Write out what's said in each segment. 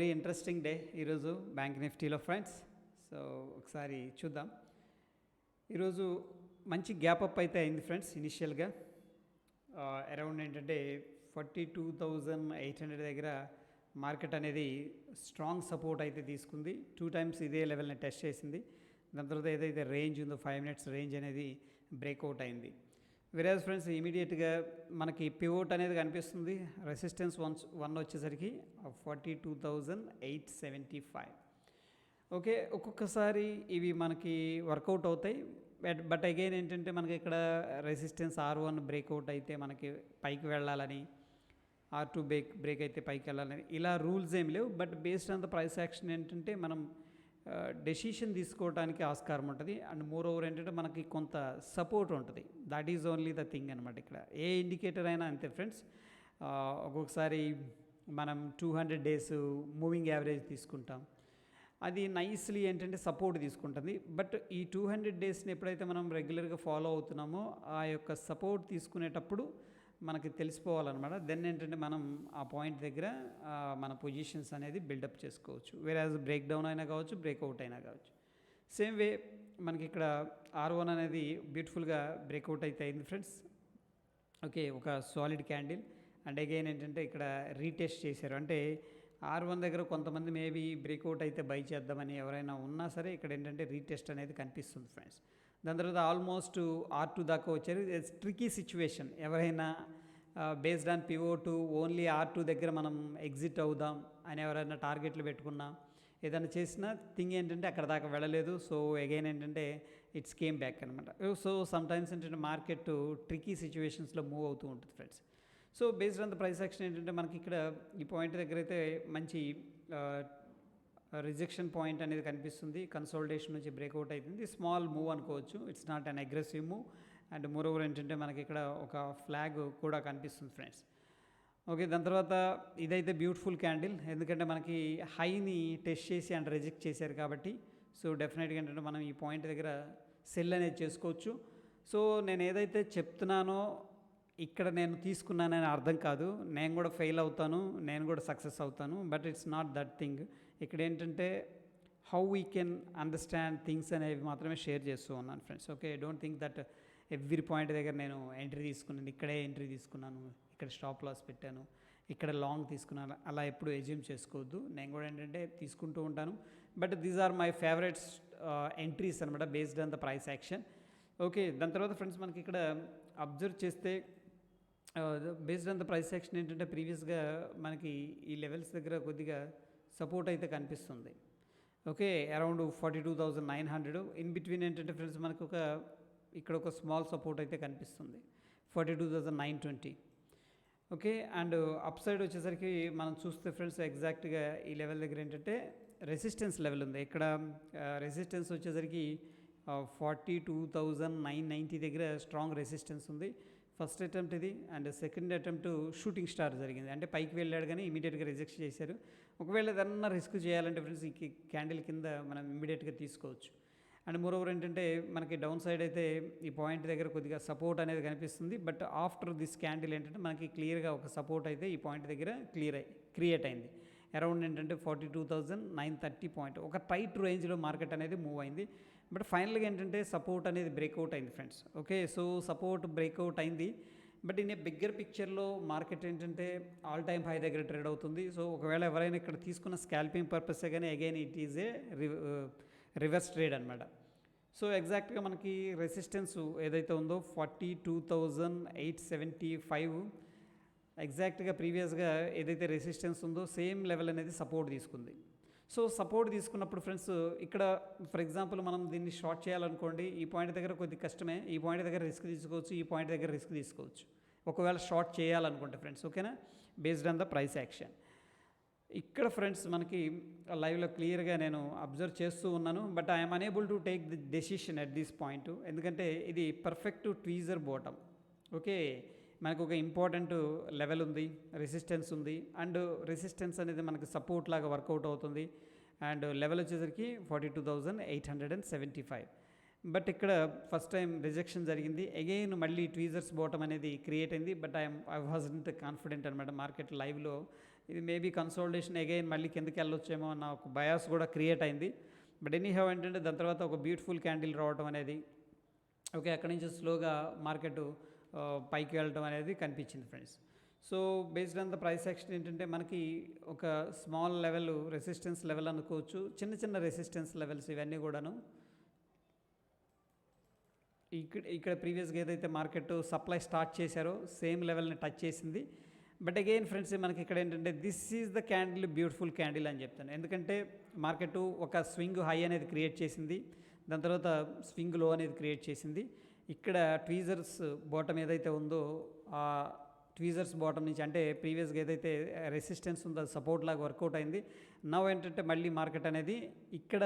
Very interesting day ఈరోజు bank నిఫ్టీలో friends. So ఒకసారి చూద్దాం. ఈరోజు మంచి గ్యాప్ అప్ అయితే అయింది ఫ్రెండ్స్. ఇనిషియల్గా అరౌండ్ ఏంటంటే 42,800 దగ్గర మార్కెట్ అనేది స్ట్రాంగ్ సపోర్ట్ అయితే తీసుకుంది. 2 టైమ్స్ ఇదే లెవెల్ని టెస్ట్ చేసింది. దాని తర్వాత ఏదైతే రేంజ్ ఉందో 5 మినిట్స్ రేంజ్ అనేది బ్రేక్అవుట్ అయింది. వెరాజ్ ఫ్రెండ్స్ ఇమీడియట్గా మనకి పివోట్ అనేది కనిపిస్తుంది. రెసిస్టెన్స్ వన్ వచ్చేసరికి 42,875. ఓకే, ఒక్కొక్కసారి ఇవి మనకి వర్కౌట్ అవుతాయి. బట్ అగైన్ ఏంటంటే మనకి ఇక్కడ రెసిస్టెన్స్ R1 బ్రేక్అవుట్ అయితే మనకి పైకి వెళ్ళాలని, R2 బ్రేక్ అయితే పైకి వెళ్ళాలని ఇలా రూల్స్ ఏం లేవు. But based on the price action ఏంటంటే మనం డెసిషన్ తీసుకోవడానికి ఆస్కారం ఉంటుంది. అండ్ మోర్ ఓవర్ ఏంటంటే మనకి కొంత సపోర్ట్ ఉంటుంది. That is only the thing అనమాట. ఇక్కడ ఏ ఇండికేటర్ అయినా అంతే ఫ్రెండ్స్. ఒక్కొక్కసారి మనం 200 డేస్ మూవింగ్ యావరేజ్ తీసుకుంటాం. అది నైస్లీ ఏంటంటే సపోర్ట్ తీసుకుంటుంది. బట్ ఈ 200 డేస్ని ఎప్పుడైతే మనం రెగ్యులర్గా ఫాలో అవుతున్నామో ఆ యొక్క సపోర్ట్ తీసుకునేటప్పుడు మనకి తెలిసిపోవాలన్నమాట. దెన్ ఏంటంటే మనం ఆ పాయింట్ దగ్గర మన పొజిషన్స్ అనేది బిల్డప్ చేసుకోవచ్చు. వేరేజ్ బ్రేక్ డౌన్ అయినా కావచ్చు, బ్రేక్అవుట్ అయినా కావచ్చు. సేమ్ వే మనకి ఇక్కడ R1 అనేది బ్యూటిఫుల్గా బ్రేక్అవుట్ అయితే అయింది ఫ్రెండ్స్. ఓకే, ఒక సాలిడ్ క్యాండిల్. అండ్ అగైన్ ఏంటంటే ఇక్కడ రీటెస్ట్ చేశారు. అంటే R1 దగ్గర కొంతమంది మేబీ బ్రేక్అవుట్ అయితే బై చేద్దామని ఎవరైనా ఉన్నా సరే ఇక్కడ ఏంటంటే రీటెస్ట్ అనేది కనిపిస్తుంది ఫ్రెండ్స్. దాని తర్వాత ఆల్మోస్ట్ R2 దాకా వచ్చారు. It's tricky situation. ఎవరైనా based on pivot only R2 దగ్గర మనం ఎగ్జిట్ అవుదాం అని ఎవరైనా టార్గెట్లు పెట్టుకున్నా, ఏదైనా చేసినా థింగ్ ఏంటంటే అక్కడ దాకా వెళ్ళలేదు. సో అగైన్ ఏంటంటే ఇట్స్ కేమ్ బ్యాక్ అనమాట. సో సమ్టైమ్స్ ఏంటంటే మార్కెట్ ట్రికీ సిచ్యువేషన్స్లో మూవ్ అవుతూ ఉంటుంది friends. So based on the price action ఏంటంటే మనకి ఇక్కడ ఈ పాయింట్ దగ్గర అయితే మంచి రిజెక్షన్ పాయింట్ అనేది కనిపిస్తుంది. కన్సోలిడేషన్ నుంచి బ్రేక్అవుట్ అవుతుంది. స్మాల్ మూవ్ అనుకోవచ్చు. It's not an aggressive move. And more over ఏంటంటే మనకి ఇక్కడ ఒక ఫ్లాగ్ కూడా కనిపిస్తుంది ఫ్రెండ్స్. ఓకే, దాని తర్వాత ఇదైతే బ్యూటిఫుల్ క్యాండిల్. ఎందుకంటే మనకి హైని టెస్ట్ చేసి అండ్ రిజెక్ట్ చేశారు కాబట్టి సో డెఫినెట్గా ఏంటంటే మనం ఈ పాయింట్ దగ్గర సెల్ అనేది చేసుకోవచ్చు. సో నేను ఏదైతే చెప్తున్నానో ఇక్కడ నేను తీసుకున్నానని అర్థం కాదు. నేను కూడా ఫెయిల్ అవుతాను, నేను కూడా సక్సెస్ అవుతాను. But it's not that thing. ఇక్కడ ఏంటంటే how we can understand things అనేవి మాత్రమే షేర్ చేస్తూ ఉన్నాను friends. Okay, don't think that every point దగ్గర నేను ఎంట్రీ తీసుకున్నాను, ఇక్కడే ఎంట్రీ తీసుకున్నాను, ఇక్కడ స్టాప్ లాస్ పెట్టాను, ఇక్కడ లాంగ్ తీసుకున్నాను, అలా ఎప్పుడు ఎజ్యూమ్ చేసుకోవద్దు. నేను కూడా ఏంటంటే తీసుకుంటూ ఉంటాను. But these are my favourites entries అనమాట based on the price action. Okay, దాని తర్వాత ఫ్రెండ్స్ మనకి ఇక్కడ అబ్జర్వ్ చేస్తే based on the price action ఏంటంటే ప్రీవియస్గా మనకి ఈ లెవెల్స్ దగ్గర కొద్దిగా సపోర్ట్ అయితే కనిపిస్తుంది. ఓకే, అరౌండ్ 42,900 ఇన్ బిట్వీన్ ఏంటంటే ఫ్రెండ్స్ మనకు ఇక్కడ ఒక స్మాల్ సపోర్ట్ అయితే కనిపిస్తుంది 42,920. ఓకే, అండ్ అప్ సైడ్ వచ్చేసరికి మనం చూస్తే ఫ్రెండ్స్ ఎగ్జాక్ట్గా ఈ లెవెల్ దగ్గర ఏంటంటే రెసిస్టెన్స్ లెవెల్ ఉంది. ఇక్కడ రెసిస్టెన్స్ వచ్చేసరికి 42,990 దగ్గర స్ట్రాంగ్ రెసిస్టెన్స్ ఉంది. ఫస్ట్ అటెంప్ట్ ఇది. And second attempt shooting star జరిగింది. అంటే పైకి వెళ్ళాడు కానీ ఇమీడియట్గా రిజెక్ట్ చేశారు. ఒకవేళ ఏదన్నా రిస్క్ చేయాలంటే ఫ్రెండ్స్ ఈ క్యాండిల్ కింద మనం ఇమీడియట్గా తీసుకోవచ్చు. అండ్ మోరోవర్ ఏంటంటే మనకి డౌన్ సైడ్ అయితే ఈ పాయింట్ దగ్గర కొద్దిగా సపోర్ట్ అనేది కనిపిస్తుంది. బట్ ఆఫ్టర్ దిస్ క్యాండిల్ ఏంటంటే మనకి క్లియర్గా ఒక సపోర్ట్ అయితే ఈ పాయింట్ దగ్గర క్రియేట్ అయింది. అరౌండ్ ఏంటంటే 42,930 పాయింట్. ఒక టైట్ రేంజ్లో మార్కెట్ అనేది మూవ్ అయింది. బట్ ఫైనల్గా ఏంటంటే సపోర్ట్ అనేది బ్రేక్అవుట్ అయింది friends. Okay, so support breakout అయింది. బట్ ఇన్ ఏ బిగ్గర్ పిక్చర్లో మార్కెట్ ఏంటంటే ఆల్ టైమ్ హై దగ్గర ట్రేడ్ అవుతుంది. సో ఒకవేళ ఎవరైనా ఇక్కడ తీసుకున్న స్కాల్పింగ్ పర్పసే కానీ again it is a reverse trade అనమాట. సో ఎగ్జాక్ట్గా మనకి రెసిస్టెన్స్ ఏదైతే ఉందో 42,875 ఎగ్జాక్ట్గా ప్రీవియస్గా ఏదైతే రెసిస్టెన్స్ ఉందో సేమ్ లెవెల్ అనేది సపోర్ట్ తీసుకుంది. సో సపోర్ట్ తీసుకున్నప్పుడు ఫ్రెండ్స్ ఇక్కడ ఫర్ ఎగ్జాంపుల్ మనం దీన్ని షార్ట్ చేయాలనుకోండి, ఈ పాయింట్ దగ్గర కొద్ది కష్టమే, ఈ పాయింట్ దగ్గర రిస్క్ తీసుకోవచ్చు, ఈ పాయింట్ దగ్గర రిస్క్ తీసుకోవచ్చు ఒకవేళ షార్ట్ చేయాలనుకుంటే ఫ్రెండ్స్. ఓకేనా, based on the price action. ఇక్కడ ఫ్రెండ్స్ మనకి లైవ్లో క్లియర్గా నేను అబ్జర్వ్ చేస్తూ ఉన్నాను. But I'm unable to take the decision at this point. ఎందుకంటే ఇది పర్ఫెక్ట్ ట్వీజర్ బాటమ్. ఓకే, మనకు ఒక ఇంపార్టెంట్ లెవెల్ ఉంది, రెసిస్టెన్స్ ఉంది. అండ్ రెసిస్టెన్స్ అనేది మనకు సపోర్ట్ లాగా వర్కౌట్ అవుతుంది. అండ్ లెవెల్ వచ్చేసరికి 42,875. బట్ ఇక్కడ ఫస్ట్ టైం రిజెక్షన్ జరిగింది. అగైన్ మళ్ళీ ట్వీజర్స్ బాటమ్ అనేది క్రియేట్ అయింది. బట్ ఐ వాజంట్ కాన్ఫిడెంట్ అనమాట. మార్కెట్ లైవ్లో ఇది మేబీ కన్సోలిడేషన్ అగైన్ మళ్ళీ కిందకి వెళ్ళొచ్చేమో అన్న ఒక బయాస్ కూడా క్రియేట్ అయింది. బట్ ఎనీ హ్యావ్ ఏంటంటే దాని తర్వాత ఒక బ్యూటిఫుల్ క్యాండిల్ రావడం అనేది, ఓకే, అక్కడి నుంచి స్లోగా మార్కెట్ పైకి వెళ్ళడం అనేది కనిపించింది friends. So based on the price action ఏంటంటే మనకి ఒక స్మాల్ లెవెల్ రెసిస్టెన్స్ లెవెల్ అనుకోవచ్చు, చిన్న చిన్న రెసిస్టెన్స్ లెవెల్స్ ఇవన్నీ కూడాను. ఇక్కడ ప్రీవియస్గా ఏదైతే మార్కెట్ సప్లై స్టార్ట్ చేశారో సేమ్ లెవెల్ని టచ్ చేసింది. బట్ అగైన్ ఫ్రెండ్స్ మనకి ఇక్కడ ఏంటంటే this is the candle, beautiful candle అని చెప్తాను. ఎందుకంటే మార్కెట్ ఒక స్వింగ్ హై అనేది క్రియేట్ చేసింది, దాని తర్వాత స్వింగ్ లో అనేది క్రియేట్ చేసింది. ఇక్కడ ట్వీజర్స్ బాటమ్ ఏదైతే ఉందో ఆ ట్వీజర్స్ బాటమ్ నుంచి అంటే ప్రీవియస్గా ఏదైతే రెసిస్టెన్స్ ఉందో అది సపోర్ట్ లాగా వర్కౌట్ అయింది. నవ్ ఏంటంటే మళ్ళీ మార్కెట్ అనేది ఇక్కడ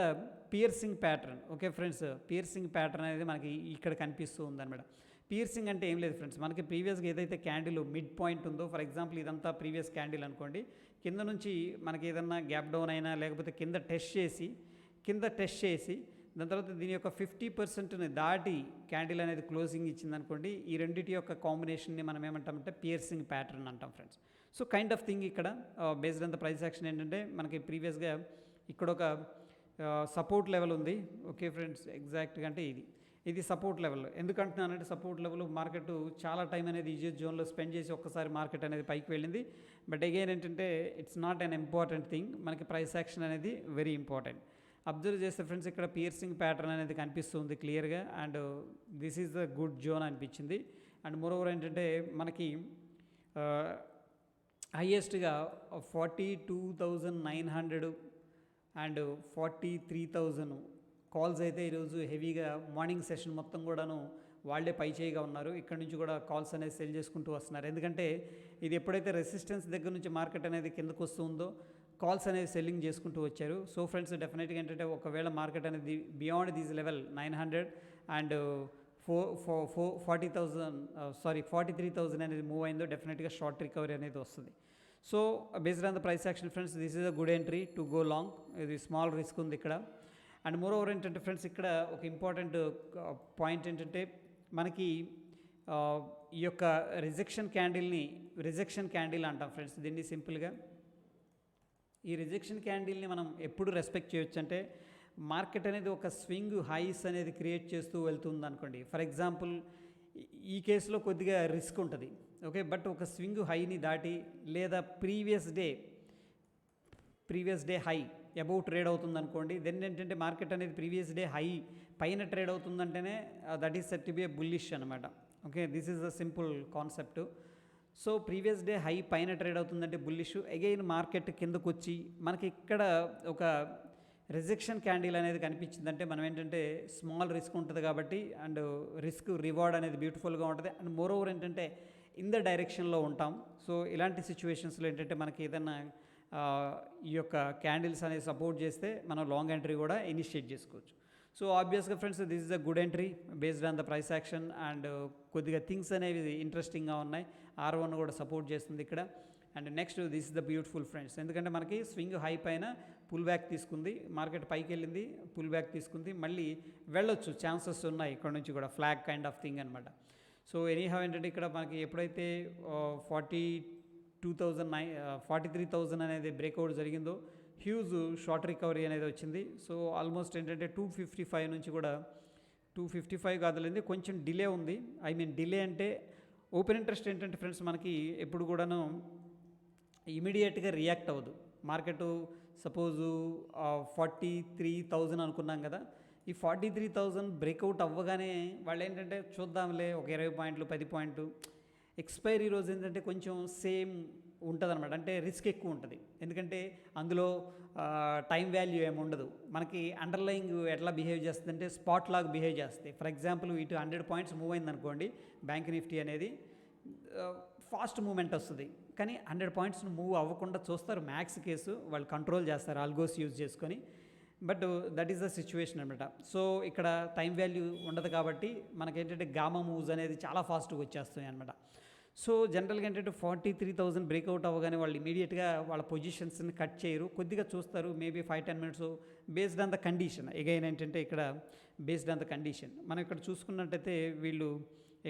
piercing pattern, okay friends, piercing pattern అనేది మనకి ఇక్కడ కనిపిస్తూ ఉందన్నమాట. పియర్సింగ్ అంటే ఏం లేదు ఫ్రెండ్స్, మనకి ప్రీవియస్గా ఏదైతే క్యాండిల్ మిడ్ పాయింట్ ఉందో, ఫర్ ఎగ్జాంపుల్ ఇదంతా ప్రీవియస్ క్యాండిల్ అనుకోండి, కింద నుంచి మనకి ఏదన్నా గ్యాప్ డౌన్ అయినా లేకపోతే కింద టెస్ట్ చేసి దాని తర్వాత దీని యొక్క 50%ని దాటి క్యాండిల్ అనేది క్లోజింగ్ ఇచ్చిందనుకోండి, ఈ రెండింటి యొక్క కాంబినేషన్ని మనం ఏమంటామంటే పియర్సింగ్ ప్యాటర్న్ అంటాం friends. So kind of thing ఇక్కడ based on the price action ఏంటంటే మనకి ప్రీవియస్గా ఇక్కడ ఒక సపోర్ట్ లెవెల్ ఉంది, ఓకే ఫ్రెండ్స్, ఎగ్జాక్ట్గా అంటే ఇది సపోర్ట్ లెవెల్. ఎందుకంటున్నానంటే సపోర్ట్ లెవెల్ మార్కెట్ చాలా టైం అనేది ఈజీ జోన్లో స్పెండ్ చేసి ఒక్కసారి మార్కెట్ అనేది పైకి వెళ్ళింది. బట్ అగైన్ ఏంటంటే it's not an important thing, మనకి ప్రైస్ యాక్షన్ అనేది వెరీ ఇంపార్టెంట్. అబ్జర్వ్ చేస్తే ఫ్రెండ్స్ ఇక్కడ పియర్సింగ్ ప్యాటర్న్ అనేది కనిపిస్తుంది క్లియర్గా, and this is the good zone అనిపించింది. అండ్ మోరోవర్ ఏంటంటే మనకి హైయెస్ట్గా 42,900 అండ్ 43,000 కాల్స్ అయితే ఈరోజు హెవీగా మార్నింగ్ సెషన్ మొత్తం కూడాను వాళ్ళే పై చేయిగా ఉన్నారు. ఇక్కడ నుంచి కూడా కాల్స్ అనేది సెల్ చేసుకుంటూ వస్తున్నారు. ఎందుకంటే ఇది ఎప్పుడైతే రెసిస్టెన్స్ దగ్గర నుంచి మార్కెట్ అనేది కిందకు వస్తుందో కాల్స్ అనేది సెల్లింగ్ చేసుకుంటూ వచ్చారు. సో ఫ్రెండ్స్ డెఫినెట్గా ఏంటంటే ఒకవేళ మార్కెట్ అనేది బియాండ్ దీస్ లెవెల్ 900 అండ్ 43,000 అనేది మూవ్ అయిందో డెఫినెట్గా షార్ట్ రికవరీ అనేది వస్తుంది. So based on the price action friends this is a good entry to go long. ఇది స్మాల్ రిస్క్ ఉంది ఇక్కడ. అండ్ మోర్ ఓవర్ ఏంటంటే ఫ్రెండ్స్ ఇక్కడ ఒక ఇంపార్టెంట్ పాయింట్ ఏంటంటే మనకి ఈ యొక్క రిజెక్షన్ క్యాండిల్ అంటాం ఫ్రెండ్స్. దీన్ని సింపుల్గా ఈ రిజెక్షన్ క్యాండిల్ని మనం ఎప్పుడు రెస్పెక్ట్ చేయొచ్చు అంటే మార్కెట్ అనేది ఒక స్వింగ్ హైస్ అనేది క్రియేట్ చేస్తూ వెళ్తుంది అనుకోండి. ఫర్ ఎగ్జాంపుల్ ఈ కేసులో కొద్దిగా రిస్క్ ఉంటుంది, ఓకే, బట్ ఒక స్వింగ్ హైని దాటి లేదా previous day high about trade అవుతుంది అనుకోండి, దెన్ ఏంటంటే మార్కెట్ అనేది ప్రీవియస్ డే హై పైన ట్రేడ్ అవుతుందంటేనే that is set to be a bullish అనమాట. Okay, this is the simple concept. So previous day high పైన ట్రేడ్ అవుతుందంటే బుల్లిష్, అగైన్ మార్కెట్ కిందకు వచ్చి మనకి ఇక్కడ ఒక రిజెక్షన్ క్యాండిల్ అనేది కనిపించిందంటే మనం ఏంటంటే స్మాల్ రిస్క్ ఉంటుంది కాబట్టి అండ్ రిస్క్ రివార్డ్ అనేది బ్యూటిఫుల్గా ఉంటుంది. అండ్ మోర్ ఓవర్ ఏంటంటే ఇన్ ద డైరెక్షన్లో ఉంటాం. సో ఇలాంటి సిచ్యువేషన్స్లో ఏంటంటే మనకి ఏదైనా ఈ యొక్క క్యాండిల్స్ అనేది సపోర్ట్ చేస్తే మనం లాంగ్ ఎంట్రీ కూడా ఇనిషియేట్ చేసుకోవచ్చు. సో ఆబ్వియస్గా friends this is a good entry based on the price action. And కొద్దిగా థింగ్స్ అనేవి ఇంట్రెస్టింగ్గా ఉన్నాయి. R1 కూడా సపోర్ట్ చేస్తుంది ఇక్కడ. And next this is the beautiful friends, ఎందుకంటే మనకి స్వింగ్ హై పైన పుల్ బ్యాక్ తీసుకుంది, మార్కెట్ పైకి వెళ్ళింది, పుల్ బ్యాక్ తీసుకుంది, మళ్ళీ వెళ్ళొచ్చు ఛాన్సెస్ ఉన్నాయి ఇక్కడ నుంచి కూడా, ఫ్లాగ్ కైండ్ ఆఫ్ థింగ్ అనమాట. సో ఎనీహౌ ఏంటంటే ఇక్కడ మనకి ఎప్పుడైతే 43,000 అనేది బ్రేక్అవుట్ జరిగిందో హ్యూజ్ షార్ట్ రికవరీ అనేది వచ్చింది. సో ఆల్మోస్ట్ ఏంటంటే 255 నుంచి కూడా 255 కాదులేండి, కొంచెం డిలే ఉంది. ఐ మీన్ డిలే అంటే ఓపెన్ ఇంట్రెస్ట్ ఏంటంటే ఫ్రెండ్స్ మనకి ఎప్పుడు కూడాను ఇమీడియట్గా రియాక్ట్ అవ్వదు. మార్కెట్ సపోజు 43,000 అనుకున్నాం కదా, ఈ 43,000 బ్రేక్అవుట్ అవ్వగానే వాళ్ళు ఏంటంటే చూద్దాంలే ఒక 20 పాయింట్లు 10 పాయింట్లు ఎక్స్పైరీ రోజు ఏంటంటే కొంచెం సేమ్ ఉంటుంది అనమాట. అంటే రిస్క్ ఎక్కువ ఉంటుంది, ఎందుకంటే అందులో టైం వాల్యూ ఏమి ఉండదు. మనకి అండర్లయింగ్ ఎట్లా బిహేవ్ చేస్తుందంటే స్పాట్ లాగా బిహేవ్ చేస్తాయి. ఫర్ ఎగ్జాంపుల్ ఇటు 100 పాయింట్స్ మూవ్ అయింది అనుకోండి, బ్యాంక్ నిఫ్టీ అనేది ఫాస్ట్ మూమెంట్ వస్తుంది, కానీ 100 పాయింట్స్ మూవ్ అవ్వకుండా చూస్తారు. మ్యాక్స్ కేసు వాళ్ళు కంట్రోల్ చేస్తారు ఆల్గోస్ యూజ్ చేసుకొని. But that is the situation అనమాట. సో ఇక్కడ టైం వాల్యూ ఉండదు కాబట్టి మనకేంటంటే గామా మూవ్స్ అనేది చాలా ఫాస్ట్గా వచ్చేస్తాయి అనమాట. సో జనరల్గా ఏంటంటే 43,000 బ్రేక్అవుట్ అవ్వగానే వాళ్ళు ఇమీడియట్గా వాళ్ళ పొజిషన్స్ని కట్ చేయరు, కొద్దిగా చూస్తారు, maybe 5-10 minutes based on the condition. Again ఏంటంటే ఇక్కడ బేస్డ్ ఆన్ ద కండిషన్ మనం ఇక్కడ చూసుకున్నట్టయితే వీళ్ళు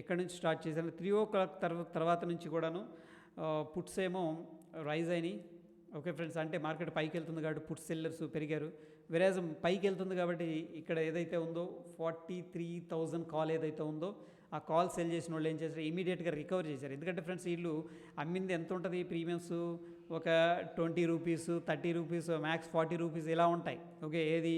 ఎక్కడి నుంచి స్టార్ట్ చేశారు, 3 o'clock తర్వాత నుంచి కూడాను పుట్స్ ఏమో రైజ్ అయినాయి, ఓకే ఫ్రెండ్స్, అంటే మార్కెట్ పైకి వెళ్తుంది కాబట్టి పుట్ సెల్లర్స్ పెరిగారు. వెరాజ్ పైకి వెళ్తుంది కాబట్టి ఇక్కడ ఏదైతే ఉందో 43,000 కాల్ ఏదైతే ఉందో ఆ కాల్ సెల్ చేసిన వాళ్ళు ఏం చేశారు, ఇమీడియట్గా రికవర్ చేశారు. ఎందుకంటే ఫ్రెండ్స్ వీళ్ళు అమ్మింది ఎంత ఉంటుంది ప్రీమియమ్స్, ఒక 20 రూపీస్, 30 రూపీస్, మ్యాక్స్ 40 రూపీస్ ఇలా ఉంటాయి. ఓకే, ఏది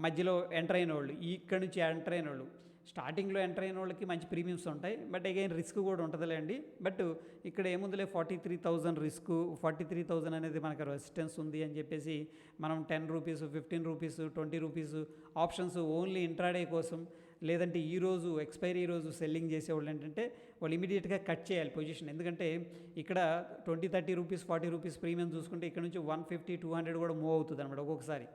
మధ్యలో ఎంటర్ అయిన వాళ్ళు, ఇక్కడ నుంచి ఎంటర్ అయిన వాళ్ళు, స్టార్టింగ్లో ఎంటర్ అయిన వాళ్ళకి మంచి ప్రీమియమ్స్ ఉంటాయి, బట్ అగైన్ రిస్క్ కూడా ఉంటుందిలేండి. బట్ ఇక్కడ ఏముందిలే 43,000 రిస్క్, 43,000 అనేది మనకు రెసిస్టెన్స్ ఉంది అని చెప్పేసి మనం 10 rupees, 15 rupees, 20 rupees options only intraday కోసం, లేదంటే ఈరోజు ఎక్స్పైరీ రోజు సెల్లింగ్ చేసేవాళ్ళు ఏంటంటే వాళ్ళు ఇమీడియట్గా కట్ చేయాలి పొజిషన్. ఎందుకంటే ఇక్కడ 20, 30 రూపీస్, 40 రూపీస్ ప్రీమియం చూసుకుంటే ఇక్కడ నుంచి 150, 200 కూడా మూవ్ అవుతుంది అనమాట ఒక్కొక్కసారి.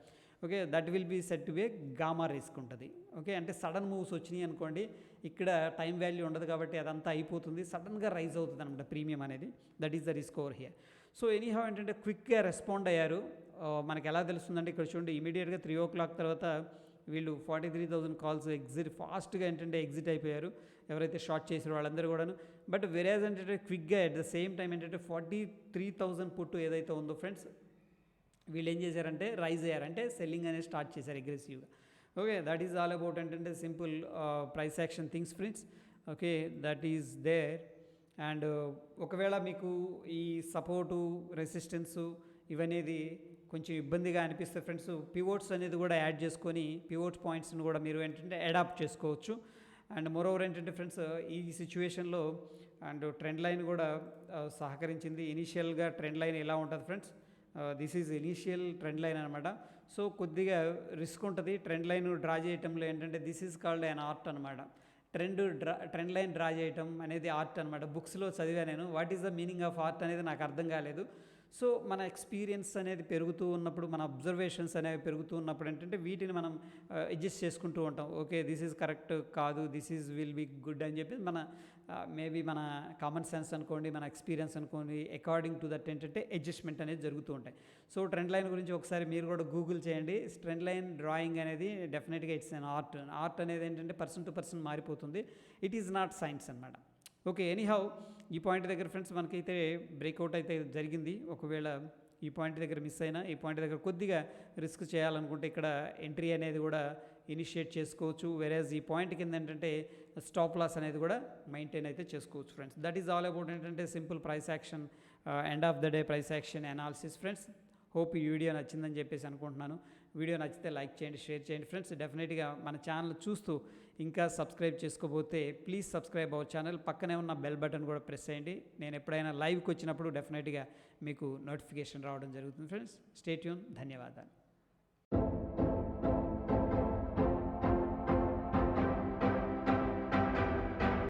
Okay, that will be set to be gamma risk ఉంటుంది. ఓకే, అంటే సడన్ మూవ్స్ వచ్చినాయి అనుకోండి, ఇక్కడ టైం వాల్యూ ఉండదు కాబట్టి అదంతా అయిపోతుంది, సడన్గా రైజ్ అవుతుంది అనమాట ప్రీమియం అనేది. That is the risk over here. So anyhow ఏంటంటే క్విక్గా రెస్పాండ్ అయ్యారు. మనకి ఎలా తెలుస్తుందంటే ఇక్కడ చూడండి, ఇమీడియట్గా 3 o'clock తర్వాత వీళ్ళు 43,000 కాల్స్ ఫాస్ట్గా ఏంటంటే ఎగ్జిట్ అయిపోయారు ఎవరైతే షార్ట్ చేసారో వాళ్ళందరూ కూడాను. బట్ వెరాజ్ ఏంటంటే క్విక్గా అట్ ద సేమ్ టైం ఏంటంటే 43,000 పుట్టు ఏదైతే ఉందో ఫ్రెండ్స్, వీళ్ళు ఏం చేశారంటే రైజ్ అయ్యారు, అంటే సెల్లింగ్ అనేది స్టార్ట్ చేశారు అగ్రెసివ్గా. Okay, that is all about ఏంటంటే simple price action things friends. Okay, that is there. And ఒకవేళ మీకు ఈ సపోర్టు, రెసిస్టెన్సు ఇవనేది కొంచెం ఇబ్బందిగా అనిపిస్తే ఫ్రెండ్స్, పివోట్స్ అనేది కూడా యాడ్ చేసుకొని పివోట్ పాయింట్స్ని కూడా మీరు ఏంటంటే అడాప్ట్ చేసుకోవచ్చు. అండ్ మోరోవర్ ఏంటంటే ఫ్రెండ్స్, ఈ సిచ్యువేషన్లో అండ్ ట్రెండ్ లైన్ కూడా సహకరించింది. ఇనీషియల్గా ట్రెండ్ లైన్ ఎలా ఉంటుంది friends, this is initial trend line అనమాట. సో కొద్దిగా రిస్క్ ఉంటుంది ట్రెండ్ లైన్ డ్రా చేయటంలో. ఏంటంటే this is called an art అనమాట. ట్రెండ్ లైన్ డ్రా చేయటం అనేది ఆర్ట్ అనమాట. బుక్స్లో చదివా నేను. What is the meaning of art అనేది నాకు అర్థం కాలేదు. సో మన ఎక్స్పీరియన్స్ అనేది పెరుగుతూ ఉన్నప్పుడు, మన అబ్జర్వేషన్స్ అనేవి పెరుగుతూ ఉన్నప్పుడు ఏంటంటే వీటిని మనం అడ్జస్ట్ చేసుకుంటూ ఉంటాం. ఓకే, దిస్ ఈజ్ కరెక్ట్ కాదు, this is will be good అని చెప్పి మన మేబీ మన కామన్ సెన్స్ అనుకోండి, మన ఎక్స్పీరియన్స్ అనుకోండి, అకార్డింగ్ టు దట్ ఏంటంటే అడ్జస్ట్మెంట్ అనేది జరుగుతూ ఉంటాయి. సో ట్రెండ్ లైన్ గురించి ఒకసారి మీరు కూడా గూగుల్ చేయండి. ట్రెండ్ లైన్ డ్రాయింగ్ అనేది డెఫినెట్గా ఇట్స్ అన్ ఆర్ట్. ఆర్ట్ అనేది ఏంటంటే పర్సన్ టు పర్సన్ మారిపోతుంది. ఇట్ ఈజ్ నాట్ సైన్స్ అనమాట. ఓకే, ఎనీహౌ ఈ పాయింట్ దగ్గర ఫ్రెండ్స్ మనకైతే బ్రేక్అవుట్ అయితే జరిగింది. ఒకవేళ ఈ పాయింట్ దగ్గర మిస్ అయినా, ఈ పాయింట్ దగ్గర కొద్దిగా రిస్క్ చేయాలనుకుంటే ఇక్కడ ఎంట్రీ అనేది కూడా ఇనిషియేట్ చేసుకోవచ్చు. వెరాజ్ ఈ పాయింట్ కింద ఏంటంటే స్టాప్ లాస్ అనేది కూడా మెయింటైన్ అయితే చేసుకోవచ్చు friends. That is all about ఏంటంటే simple price action, end of the day price action analysis friends. Hope ఈ వీడియో నచ్చిందని చెప్పేసి అనుకుంటున్నాను. వీడియో నచ్చితే లైక్ చేయండి, షేర్ చేయండి ఫ్రెండ్స్. డెఫినెట్గా మన ఛానల్ చూస్తూ ఇంకా సబ్స్క్రైబ్ చేసుకోకపోతే ప్లీజ్ సబ్స్క్రైబ్ అవర్ ఛానల్. పక్కనే ఉన్న బెల్ బటన్ కూడా ప్రెస్ చేయండి. నేను ఎప్పుడైనా లైవ్కి వచ్చినప్పుడు డెఫినెట్గా మీకు నోటిఫికేషన్ రావడం జరుగుతుంది ఫ్రెండ్స్. Stay tune. ధన్యవాదాలు.